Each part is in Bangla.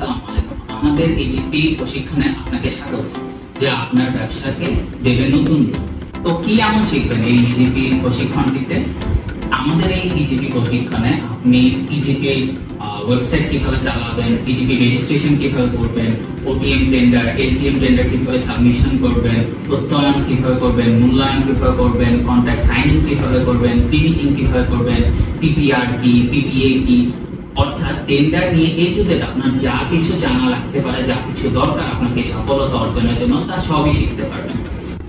আসসালামু আলাইকুম। আমাদের ইজিপি প্রশিক্ষণে আপনাকে স্বাগত, যা আপনার ব্যবসাকে দেবে নতুন রূপ। তো কি এমন শিখবেন এই ইজিপি প্রশিক্ষণটিতে? আমাদের এই ইজিপি প্রশিক্ষণে আপনি ইজিপি ওয়েবসাইট কিভাবে চালাবেন, ইজিপি রেজিস্ট্রেশন কিভাবে করবেন, ওটিএম টেন্ডার, এলটিএম টেন্ডার কিভাবে সাবমিশন করবেন, প্রত্যয়ন কিভাবে করবেন, মূল্যায়ন কিভাবে করবেন, কন্ট্রাক্ট সাইনিং কিভাবে করবেন, প্রিমিটিং কিভাবে করবেন, পিপিআর কি, পিপিএ কি, অর্থাৎ টেন্ডার নিয়ে এ টু জেড আপনার যা কিছু জানা লাগতে পারে, যা কিছু দরকার আপনাকে সফলতা অর্জনের জন্য, তা সবই শিখতে পারবেন।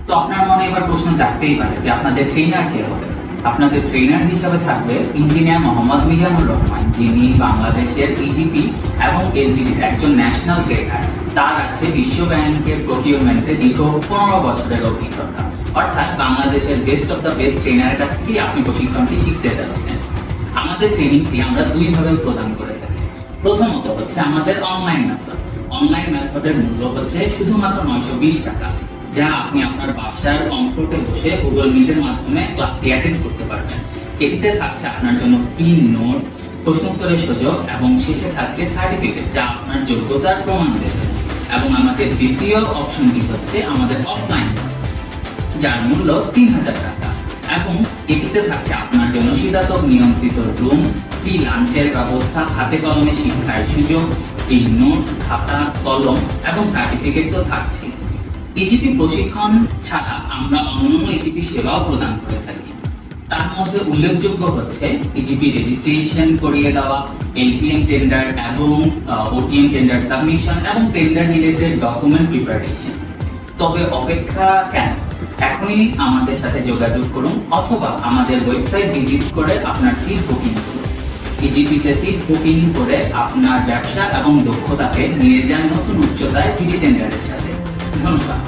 তো আপনার মনে এবার প্রশ্ন জাগতেই পারে যে আপনাদের ট্রেনার কে হবে। আপনাদের ট্রেনার হিসেবে থাকবে ইঞ্জিনিয়ার মোহাম্মদ মিজানুর রহমান, যিনি বাংলাদেশের ইজিপি এবং এলজিপির একজন ন্যাশনাল ট্রেনার। তার আছে বিশ্ব ব্যাংকের প্রকিউরমেন্টে দীর্ঘ 15 বছরের অভিজ্ঞতা। অর্থাৎ বাংলাদেশের বেস্ট অফ দ্য বেস্ট ট্রেনারের কাছ থেকে আপনি প্রশিক্ষণটি শিখতে যাচ্ছেন। আমাদের ট্রেনিংটি আমরা দুইভাবে প্রদান করে থাকি। প্রথমত হচ্ছে আমাদের অনলাইন মেথড। অনলাইন মেথডের মূল্য হচ্ছে শুধুমাত্র 920 টাকা, যা আপনি আপনার বাসার কমফোর্টে বসে গুগল মিটের মাধ্যমে ক্লাসটি অ্যাটেন্ড করতে পারবেন। এটিতে থাকছে আপনার জন্য ফ্রি নোট, প্রশ্নোত্তরের সুযোগ এবং শেষে থাকছে সার্টিফিকেট, যা আপনার যোগ্যতার প্রমাণ দেবে। এবং আমাদের দ্বিতীয় অপশনটি হচ্ছে আমাদের অফলাইন, যার মূল্য 3000 টাকা এবং এটিতে থাকছে আপনার জন্য শীতাতপ নিয়ন্ত্রিত রুম, ফ্রি লাঞ্চের ব্যবস্থা, হাতে কলমে শিক্ষার সুযোগ, ফ্রি নোটস, খাতা, কলম এবং সার্টিফিকেট তো থাকছে। ইজিপি প্রশিক্ষণ ছাড়া আমরা অন্যান্য ইজিপি সেবাও প্রদান করে থাকি। তার মধ্যে উল্লেখযোগ্য হচ্ছে ইজিপি রেজিস্ট্রেশন করিয়ে দেওয়া, এলটিএম টেন্ডার এবং ওটিএম টেন্ডার সাবমিশন এবং টেন্ডার রিলেটেড ডকুমেন্ট প্রিপারেশন। তবে অপেক্ষা কেন? এখনই আমাদের সাথে যোগাযোগ করুন অথবা আমাদের ওয়েবসাইট ভিজিট করে আপনার সিট বুকিং করুন। ইজিপিতে সিট বুকিং করে আপনার ব্যবসা এবং দক্ষতাকে নিয়ে যান নতুন উচ্চতায় ফ্রি টেন্ডারের সাথে। ধন্যবাদ।